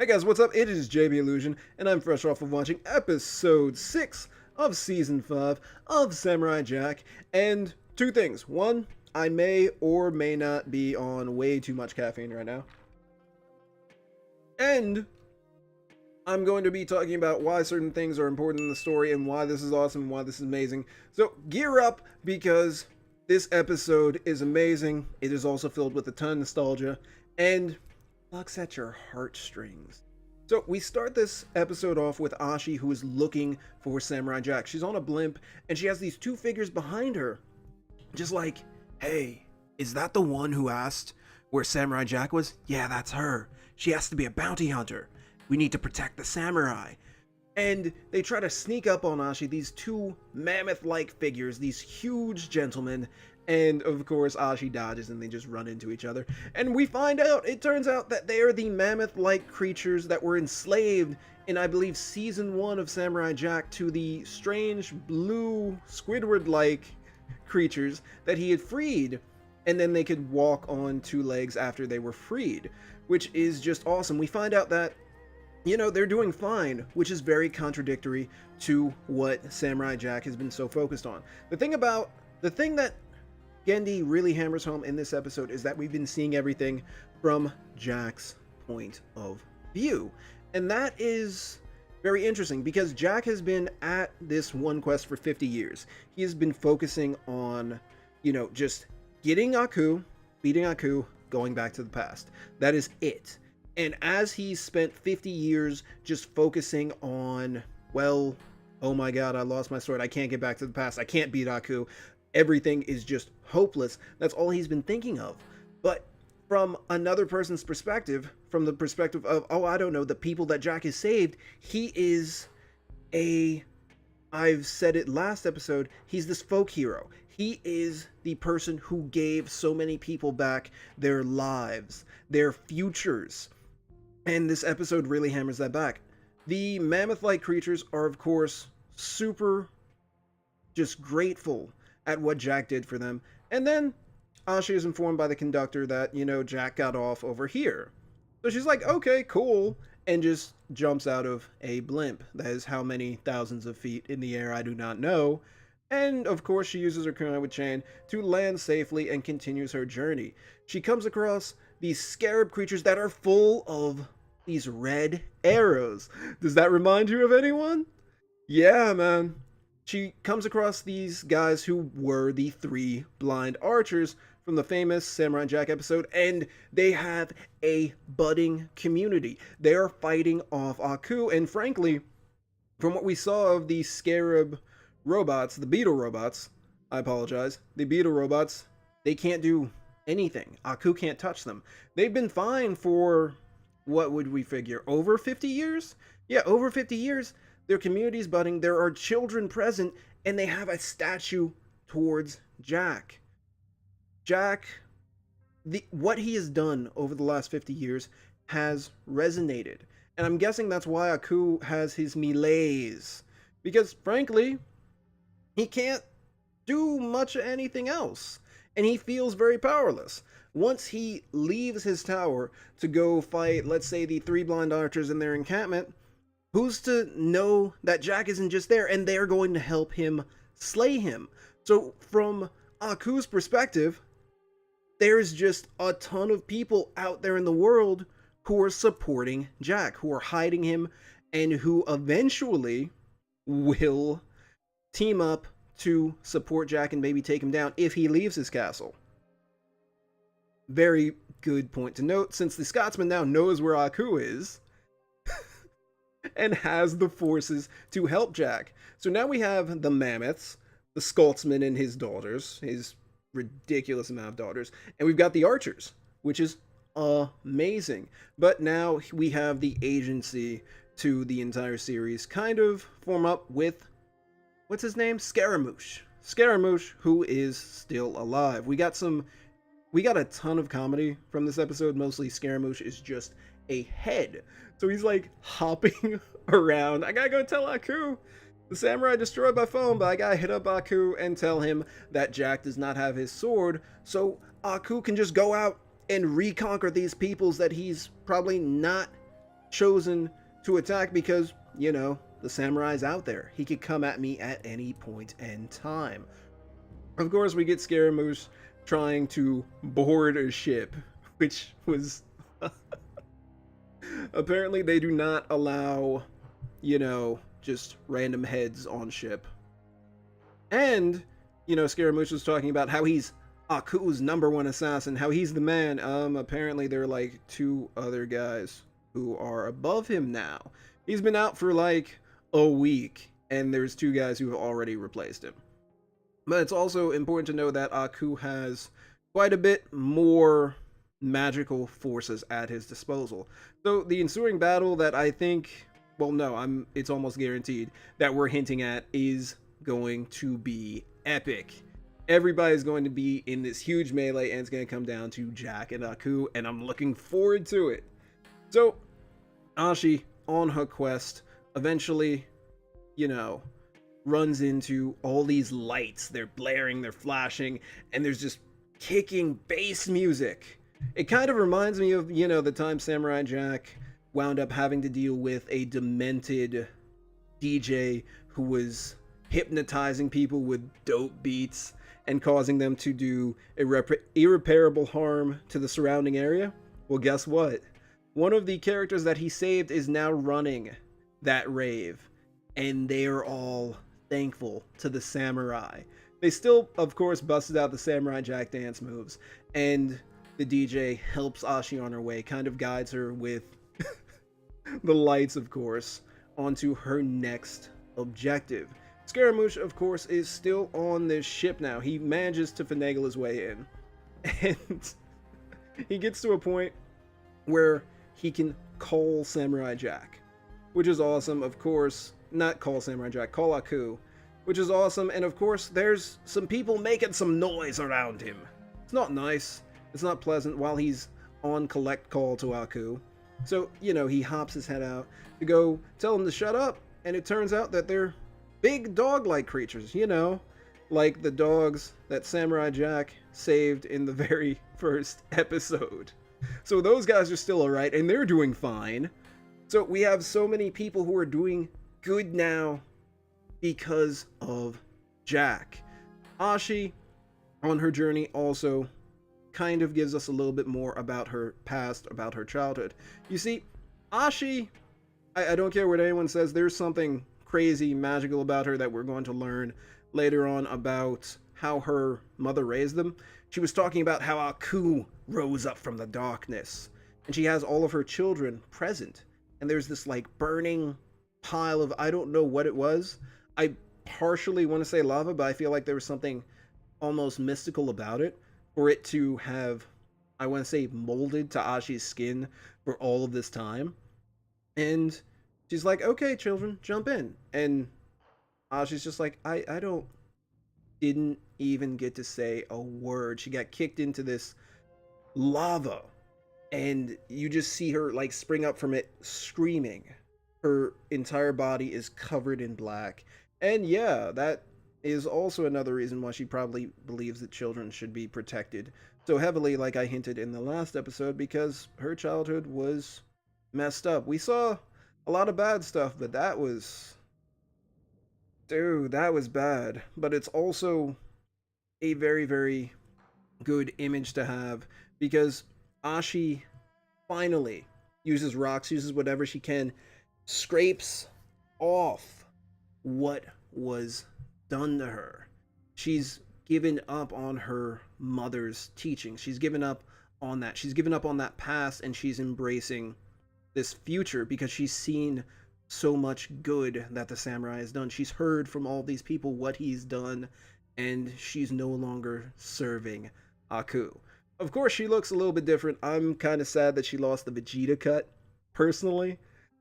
Hey guys, what's up? It is JB Illusion, and I'm fresh off of watching episode 6 of season 5 of Samurai Jack. And two things. One, I may or may not be on way too much caffeine right now. And I'm going to be talking about why certain things are important in the story and why this is awesome and why this is amazing. So gear up, because this episode is amazing. It is also filled with a ton of nostalgia and plucks at your heartstrings. So we start this episode off with Ashie, who is looking for Samurai Jack. She's on a blimp and she has these two figures behind her, just like, hey, is that the one who asked where Samurai Jack was? Yeah, that's her. She has to be a bounty hunter. We need to protect the samurai. And they try to sneak up on Ashie, these two mammoth-like figures, these huge gentlemen. And of course, Ashie dodges and they just run into each other. And we find out, it turns out that they are the mammoth-like creatures that were enslaved in, I believe, season 1 of Samurai Jack to the strange blue Squidward-like creatures that he had freed. And then they could walk on two legs after they were freed, which is just awesome. We find out that, you know, they're doing fine, which is very contradictory to what Samurai Jack has been so focused on. The thing that Gendy really hammers home in this episode is that we've been seeing everything from Jack's point of view. And that is very interesting because Jack has been at this one quest for 50 years. He has been focusing on, you know, just getting Aku, beating Aku, going back to the past. That is it. And as he's spent 50 years just focusing on, well, oh my god, I lost my sword. I can't get back to the past. I can't beat Aku. Everything is just hopeless. That's all he's been thinking of. But from another person's perspective, from the perspective of, oh, I don't know, the people that Jack has saved, he is I've said it last episode, he's this folk hero. He is the person who gave so many people back their lives, their futures. And this episode really hammers that back. The mammoth-like creatures are, of course, super just grateful at what Jack did for them. And then Ashie is informed by the conductor that, you know, Jack got off over here. So she's like, okay, cool, and just jumps out of a blimp. That is how many thousands of feet in the air, I do not know. And of course she uses her kunai with chain to land safely and continues her journey. She comes across these scarab creatures that are full of these red arrows. Does that remind you of anyone? Yeah, man. She comes across these guys who were the 3 blind archers from the famous Samurai Jack episode, and they have a budding community. They are fighting off Aku, and frankly, from what we saw of the scarab robots, the beetle robots, I apologize, the beetle robots, they can't do anything. Aku can't touch them. They've been fine for, what would we figure, over 50 years? Yeah, over 50 years. Their community's budding, there are children present, and they have a statue towards Jack. Jack, what he has done over the last 50 years has resonated. And I'm guessing that's why Aku has his melees. Because, frankly, he can't do much of anything else. And he feels very powerless. Once he leaves his tower to go fight, let's say, the 3 blind archers in their encampment, who's to know that Jack isn't just there and they're going to help him slay him? So from Aku's perspective, there's just a ton of people out there in the world who are supporting Jack, who are hiding him, and who eventually will team up to support Jack and maybe take him down if he leaves his castle. Very good point to note, since the Scotsman now knows where Aku is and has the forces to help Jack. So now we have the mammoths, the Scotsman and his daughters, his ridiculous amount of daughters, and we've got the archers, which is amazing. But now we have the agency to the entire series kind of form up with, what's his name? Scaramouche. Scaramouche, who is still alive. We got a ton of comedy from this episode. Mostly Scaramouche is just a head. So he's like hopping around. I gotta go tell Aku. The samurai destroyed my phone, but I gotta hit up Aku and tell him that Jack does not have his sword, so Aku can just go out and reconquer these peoples that he's probably not chosen to attack because, the samurai's out there. He could come at me at any point in time. Of course, we get Scaramouche trying to board a ship, which was... Apparently, they do not allow, just random heads on ship. And, Scaramouche was talking about how he's Aku's #1 assassin, how he's the man. Apparently there are like 2 other guys who are above him now. He's been out for like a week, and there's 2 guys who have already replaced him. But it's also important to know that Aku has quite a bit more magical forces at his disposal. So the ensuing battle that I think, it's almost guaranteed that we're hinting at is going to be epic. Everybody's going to be in this huge melee, and it's going to come down to Jack and Aku, and I'm looking forward to it. So, Ashie, on her quest, eventually, runs into all these lights. They're blaring, they're flashing, and there's just kicking bass music. It kind of reminds me of, the time Samurai Jack wound up having to deal with a demented DJ who was hypnotizing people with dope beats and causing them to do irreparable harm to the surrounding area. Well, guess what? One of the characters that he saved is now running that rave, and they are all thankful to the samurai. They still, of course, busted out the Samurai Jack dance moves, and the DJ helps Ashie on her way, kind of guides her with the lights, of course, onto her next objective. Scaramouche, of course, is still on this ship now. He manages to finagle his way in, and he gets to a point where he can call Samurai Jack, which is awesome. Of course, not call Samurai Jack, call Aku, which is awesome. And of course, there's some people making some noise around him. It's not nice. It's not pleasant while he's on collect call to Aku. So, he hops his head out to go tell him to shut up. And it turns out that they're big dog-like creatures, like the dogs that Samurai Jack saved in the very first episode. So those guys are still alright, and they're doing fine. So we have so many people who are doing good now because of Jack. Ashie, on her journey, also kind of gives us a little bit more about her past, about her childhood. You see, Ashie, I don't care what anyone says, there's something crazy, magical about her that we're going to learn later on about how her mother raised them. She was talking about how Aku rose up from the darkness, and she has all of her children present, and there's this like burning pile of, I don't know what it was. I partially want to say lava, but I feel like there was something almost mystical about it, for it to have, I want to say, molded to Ashie's skin for all of this time. And she's like, okay, children, jump in. And Ashie's just like, I didn't even get to say a word. She got kicked into this lava, and you just see her like spring up from it screaming. Her entire body is covered in black. And yeah, that is also another reason why she probably believes that children should be protected so heavily, like I hinted in the last episode, because her childhood was messed up. We saw a lot of bad stuff, but that was... Dude, that was bad. But it's also a very, very good image to have, because Ashie finally uses rocks, uses whatever she can, scrapes off what was done to her. She's given up on her mother's teaching. She's given up on that. She's given up on that past, and she's embracing this future because she's seen so much good that the samurai has done. She's heard from all these people what he's done, and she's no longer serving Aku. Of course, she looks a little bit different. I'm kind of sad that she lost the Vegeta cut, personally.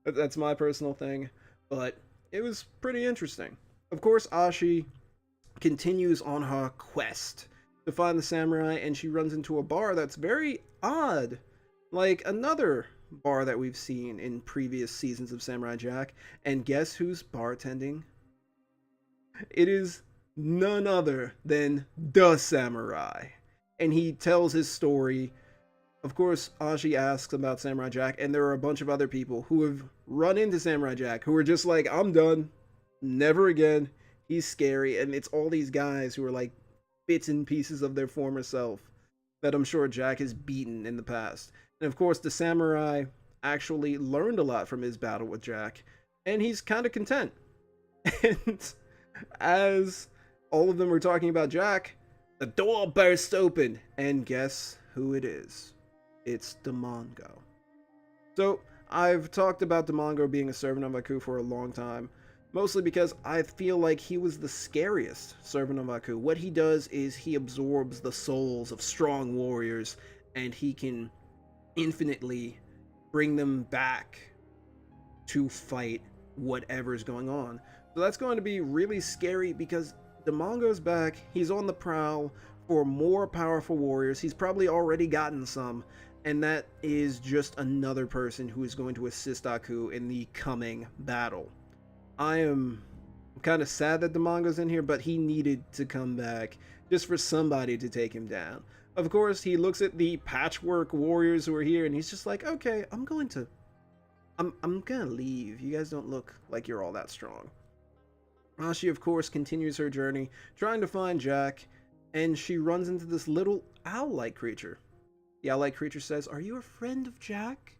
That's my personal thing, but it was pretty interesting. Of course, Ashie continues on her quest to find the samurai, and she runs into a bar that's very odd, like another bar that we've seen in previous seasons of Samurai Jack. And guess who's bartending? It is none other than the samurai. And he tells his story Of course, Ashie asks about Samurai Jack, and there are a bunch of other people who have run into Samurai Jack who are just like, I'm done. Never again. He's scary. And it's all these guys who are like bits and pieces of their former self that I'm sure Jack has beaten in the past. And of course, the samurai actually learned a lot from his battle with Jack, and he's kind of content. And as all of them were talking about Jack, the door bursts open, and guess who it is? It's Damongo. So, I've talked about Damongo being a servant of Aku for a long time, mostly because I feel like he was the scariest servant of Aku. What he does is he absorbs the souls of strong warriors, and he can infinitely bring them back to fight whatever's going on. So that's going to be really scary because Damongo's back. He's on the prowl for more powerful warriors. He's probably already gotten some, and that is just another person who is going to assist Aku in the coming battle. I am kind of sad that Damongo's in here, but he needed to come back just for somebody to take him down. Of course, he looks at the patchwork warriors who are here, and he's just like, okay, I'm gonna leave. You guys don't look like you're all that strong. Ashie, of course, continues her journey, trying to find Jack, and she runs into this little owl-like creature. The owl-like creature says, "Are you a friend of Jack?"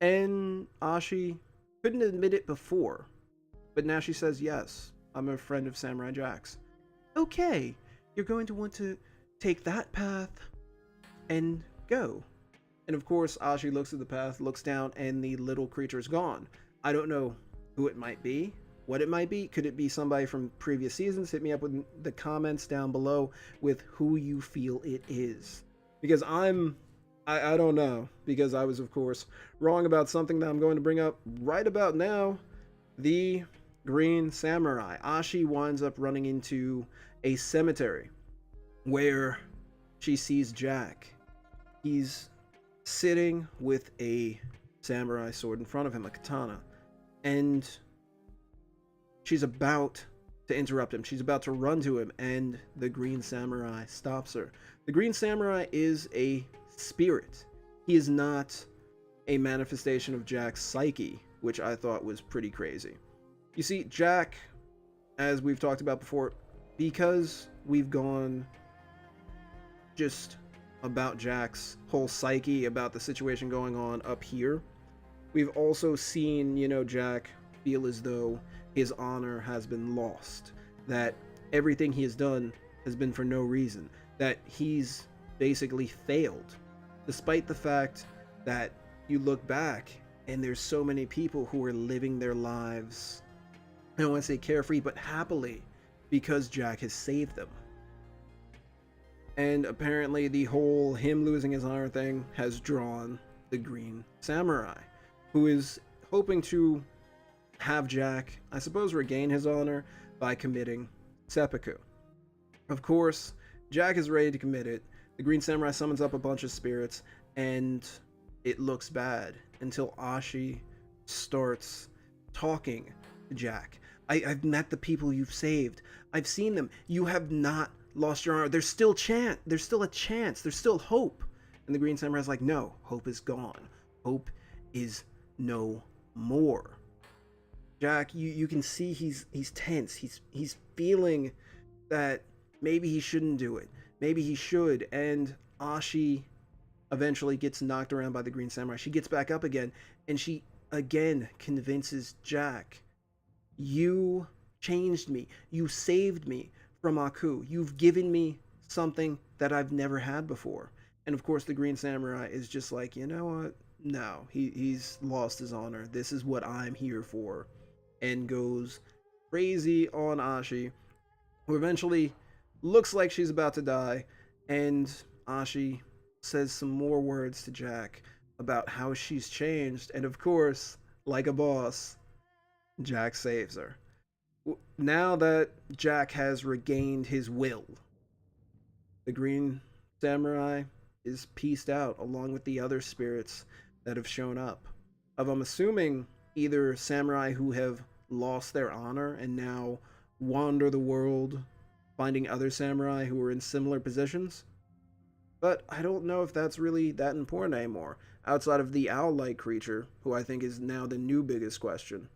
And Ashie couldn't admit it before, but now she says, "Yes, I'm a friend of Samurai Jack's." Okay, you're going to want to take that path and go. And of course, Ashie looks at the path, looks down, and the little creature is gone. I don't know who it might be, what it might be. Could it be somebody from previous seasons? Hit me up with the comments down below with who you feel it is. Because I don't know. Because I was, of course, wrong about something that I'm going to bring up right about now. The Green Samurai. Ashie winds up running into a cemetery where she sees Jack. He's sitting with a samurai sword in front of him, a katana. And she's about to interrupt him. She's about to run to him, and the Green Samurai stops her. The Green Samurai is a spirit. He is not a manifestation of Jack's psyche, which I thought was pretty crazy. You see, Jack, as we've talked about before, because we've gone just about Jack's whole psyche, about the situation going on up here, we've also seen, Jack feel as though his honor has been lost, that everything he has done has been for no reason, that he's basically failed, despite the fact that you look back and there's so many people who are living their lives, I don't want to say carefree, but happily, because Jack has saved them. And apparently the whole him losing his honor thing has drawn the Green Samurai, who is hoping to have Jack, I suppose, regain his honor by committing seppuku. Of course, Jack is ready to commit it. The Green Samurai summons up a bunch of spirits, and it looks bad until Ashie starts talking to Jack. I've met the people you've saved. I've seen them. You have not lost your honor. There's still a chance. There's still hope. And the Green Samurai's like, no, hope is gone. Hope is no more. Jack, you can see he's tense. He's feeling that maybe he shouldn't do it. Maybe he should. And Ashie eventually gets knocked around by the Green Samurai. She gets back up again, and she again convinces Jack, you changed me. You saved me from Aku. You've given me something that I've never had before. And of course, the Green Samurai is just like, you know what? No, he's lost his honor. This is what I'm here for. And goes crazy on Ashie, who eventually looks like she's about to die. And Ashie says some more words to Jack about how she's changed. And of course, like a boss, Jack saves her. Now that Jack has regained his will, the Green Samurai is pieced out along with the other spirits that have shown up. I'm assuming either samurai who have lost their honor and now wander the world finding other samurai who are in similar positions. But I don't know if that's really that important anymore, outside of the owl-like creature, who I think is now the new biggest question.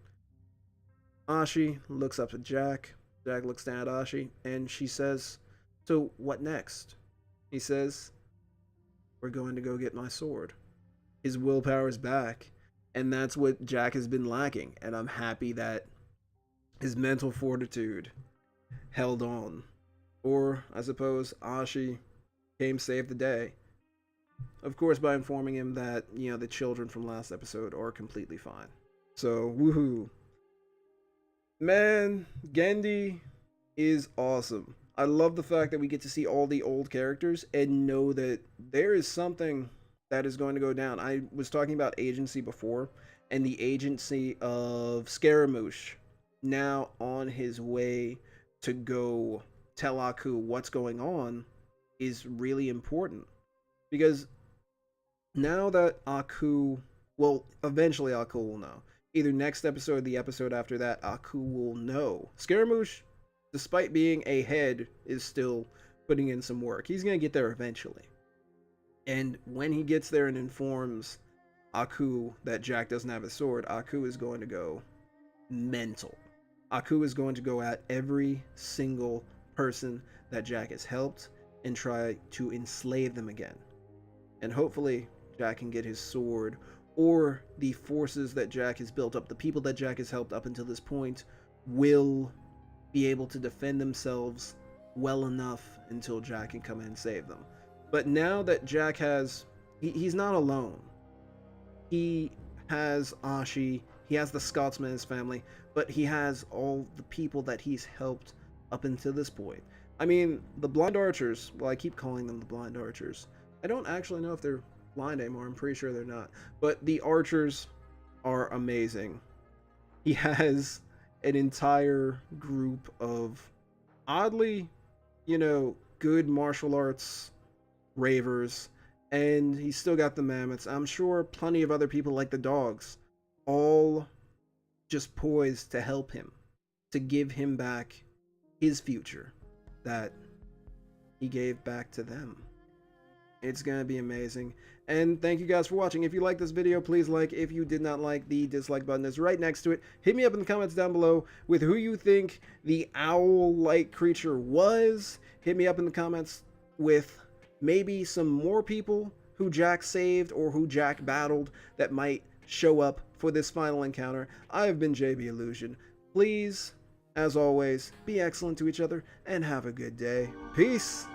Ashie looks up at Jack. Jack looks down at Ashie, and she says, "So what next?" He says, "We're going to go get my sword." His willpower is back, and that's what Jack has been lacking. And I'm happy that his mental fortitude held on. Or, I suppose, Ashie came save the day. Of course, by informing him that, the children from last episode are completely fine. So, woohoo. Man, Gendy is awesome. I love the fact that we get to see all the old characters and know that there is something that is going to go down. I was talking about agency before, and the agency of Scaramouche now on his way to go tell Aku what's going on is really important. Because now that Aku, well, eventually Aku will know. Either next episode or the episode after that, Aku will know. Scaramouche, despite being a head, is still putting in some work. He's going to get there eventually. And when he gets there and informs Aku that Jack doesn't have a sword, Aku is going to go mental. Aku is going to go at every single person that Jack has helped and try to enslave them again. And hopefully Jack can get his sword, or the forces that Jack has built up, the people that Jack has helped up until this point, will be able to defend themselves well enough until Jack can come in and save them. But now that Jack has, he's not alone. He has Ashie, he has the Scotsman in his family, but he has all the people that he's helped up until this point. I mean, the blind archers, well, I keep calling them the blind archers. I don't actually know if they're blind anymore. I'm pretty sure they're not. But the archers are amazing. He has an entire group of oddly, good martial arts ravers, and he's still got the mammoths. I'm sure plenty of other people like the dogs, all just poised to help him, to give him back his future that he gave back to them. It's gonna be amazing. And thank you guys for watching. If you like this video, please like. If you did not like, the dislike button is right next to it. Hit me up in the comments down below with who you think the owl-like creature was. Hit me up in the comments with maybe some more people who Jack saved or who Jack battled that might show up for this final encounter. I have been JB Illusion. Please, as always, be excellent to each other and have a good day. Peace!